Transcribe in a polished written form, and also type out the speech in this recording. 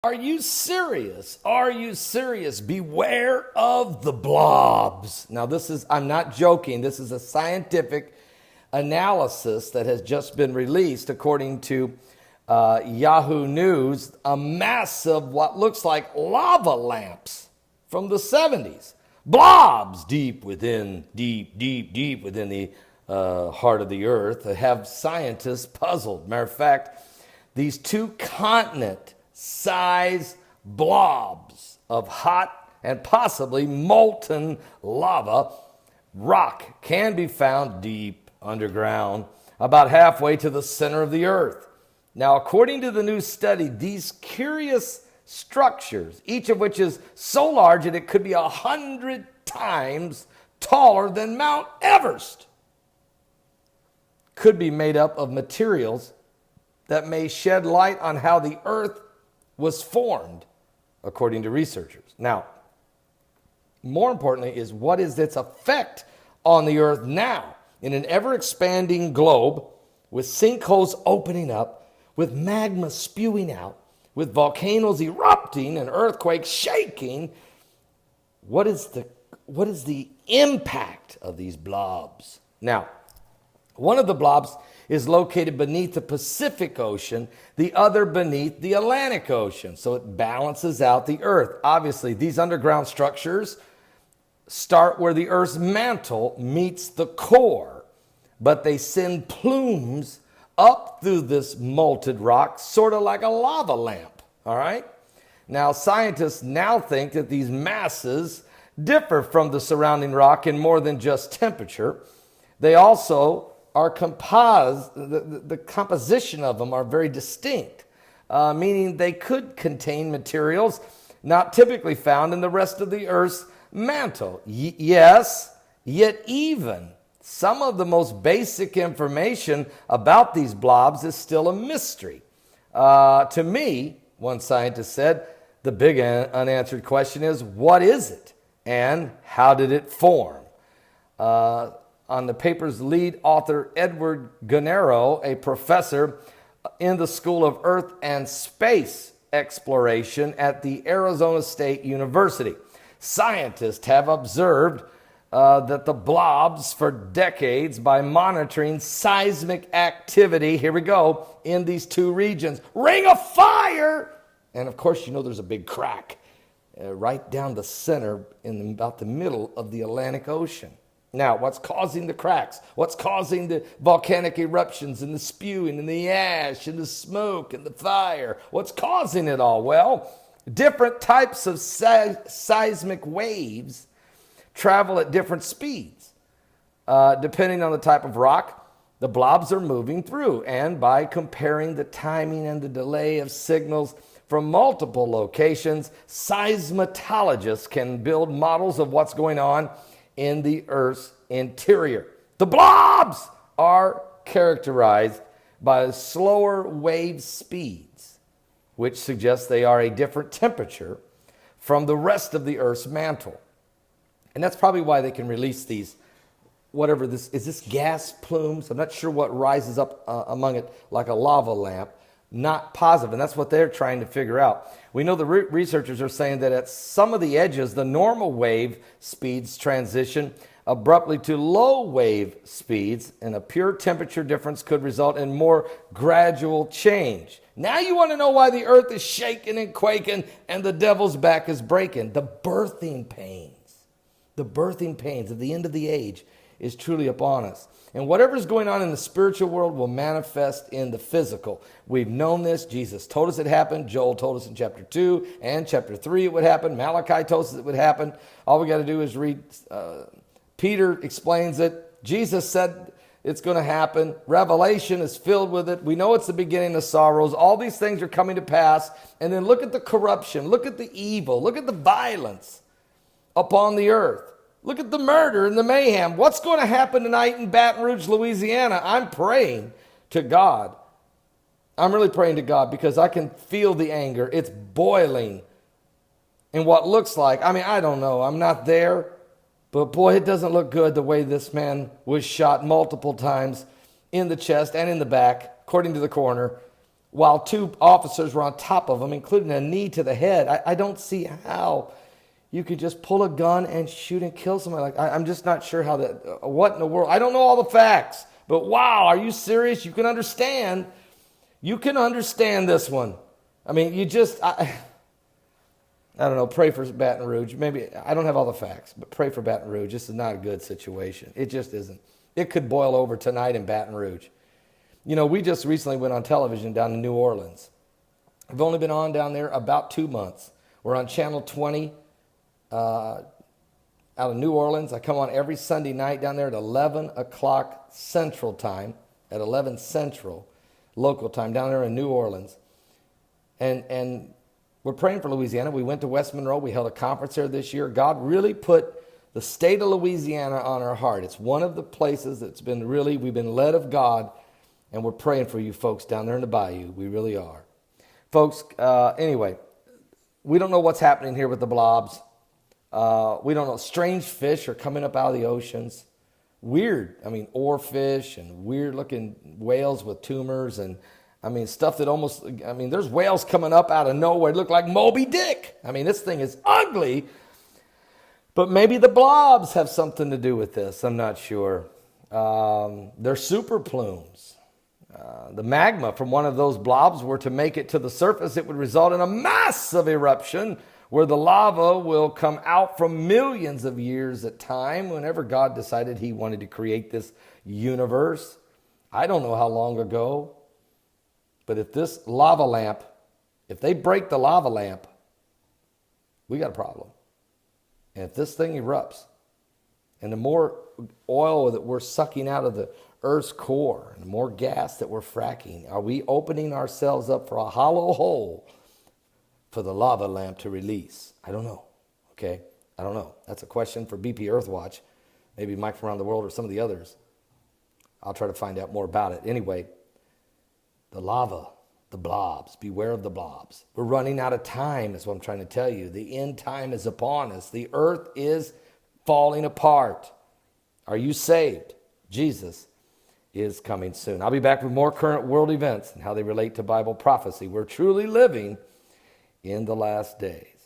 Are you serious? Are you serious? Beware of the blobs. Now, I'm not joking. This is a scientific analysis that has just been released according to Yahoo News. A massive, what looks like lava lamps from the 70s. Blobs deep within the heart of the earth have scientists puzzled. Matter of fact, these two continent size blobs of hot and possibly molten lava rock can be found deep underground, about halfway to the center of the earth. Now, according to the new study, these curious structures, each of which is so large that it could be 100 times taller than Mount Everest, could be made up of materials that may shed light on how the earth was formed, according to researchers. Now, more importantly is what is its effect on the earth now in an ever-expanding globe with sinkholes opening up, with magma spewing out, with volcanoes erupting and earthquakes shaking. What is the impact of these blobs? Now, one of the blobs is located beneath the Pacific Ocean, the other beneath the Atlantic Ocean. So it balances out the earth. Obviously, these underground structures start where the earth's mantle meets the core, but they send plumes up through this molten rock, sort of like a lava lamp, all right? Now, scientists now think that these masses differ from the surrounding rock in more than just temperature. They also are composed, the composition of them are very distinct, meaning they could contain materials not typically found in the rest of the Earth's mantle. Yes, yet even some of the most basic information about these blobs is still a mystery. To me, one scientist said, the big unanswered question is, what is it and how did it form? On the paper's lead author, Edward Gennaro, a professor in the School of Earth and Space Exploration at the Arizona State University. Scientists have observed that the blobs for decades by monitoring seismic activity, here we go, in these two regions. Ring of fire! And of course, you know there's a big crack right down the center in about the middle of the Atlantic Ocean. Now, what's causing the cracks? What's causing the volcanic eruptions and the spewing and the ash and the smoke and the fire? What's causing it all? Well, different types of seismic waves travel at different speeds. Depending on the type of rock the blobs are moving through. And by comparing the timing and the delay of signals from multiple locations, seismologists can build models of what's going on in the Earth's interior. The blobs are characterized by slower wave speeds, which suggests they are a different temperature from the rest of the Earth's mantle. And that's probably why they can release these, whatever this is, this gas plumes? I'm not sure what rises up among it like a lava lamp. Not positive, and that's what they're trying to figure out. We know the researchers are saying that at some of the edges, the normal wave speeds transition abruptly to low wave speeds, and a pure temperature difference could result in more gradual change. Now you want to know why the earth is shaking and quaking and the devil's back is breaking. The birthing pains of the end of the age is truly upon us. And whatever's going on in the spiritual world will manifest in the physical. We've known this. Jesus told us it happened. Joel told us in chapter 2 and chapter 3 it would happen. Malachi told us it would happen. All we got to do is read. Peter explains it. Jesus said it's going to happen. Revelation is filled with it. We know it's the beginning of sorrows. All these things are coming to pass. And then look at the corruption. Look at the evil. Look at the violence upon the earth. Look at the murder and the mayhem. What's going to happen tonight in Baton Rouge, Louisiana? I'm praying to God. I'm really praying to God because I can feel the anger. It's boiling in what looks like, I don't know. I'm not there. But boy, it doesn't look good the way this man was shot multiple times in the chest and in the back, according to the coroner. while two officers were on top of him, including a knee to the head. I don't see how you could just pull a gun and shoot and kill somebody. I'm just not sure how that, what in the world? I don't know all the facts, but wow, are you serious? You can understand this one. I mean, I don't know, pray for Baton Rouge. Maybe, I don't have all the facts, but pray for Baton Rouge. This is not a good situation. It just isn't. It could boil over tonight in Baton Rouge. You know, we just recently went on television down in New Orleans. I've only been on down there about 2 months. We're on Channel 20 out of New Orleans. I come on every Sunday night down there at 11 o'clock Central Time, at 11 Central local time down there in New Orleans. And we're praying for Louisiana. We went to West Monroe. We held a conference there this year. God really put the state of Louisiana on our heart. It's one of the places that's been really, we've been led of God, and we're praying for you folks down there in the bayou. We really are. Folks, anyway, we don't know what's happening here with the blobs. We don't know. Strange fish are coming up out of the oceans. Weird. I mean, oarfish and weird-looking whales with tumors and stuff that almost, there's whales coming up out of nowhere. They look like Moby Dick. This thing is ugly. But maybe the blobs have something to do with this. I'm not sure. They're super plumes. The magma from one of those blobs were to make it to the surface, it would result in a massive eruption where the lava will come out from millions of years at time whenever God decided he wanted to create this universe. I don't know how long ago. But if this lava lamp, if they break the lava lamp, we got a problem. And if this thing erupts, and the more oil that we're sucking out of the Earth's core, and the more gas that we're fracking, are we opening ourselves up for a hollow hole for the lava lamp to release? I don't know. Okay? I don't know. That's a question for BP Earthwatch, maybe Mike from Around the World or some of the others. I'll try to find out more about it. Anyway, the lava, the blobs, beware of the blobs. We're running out of time is what I'm trying to tell you. The end time is upon us. The earth is falling apart. Are you saved? Jesus is coming soon. I'll be back with more current world events and how they relate to Bible prophecy. We're truly living in the last days.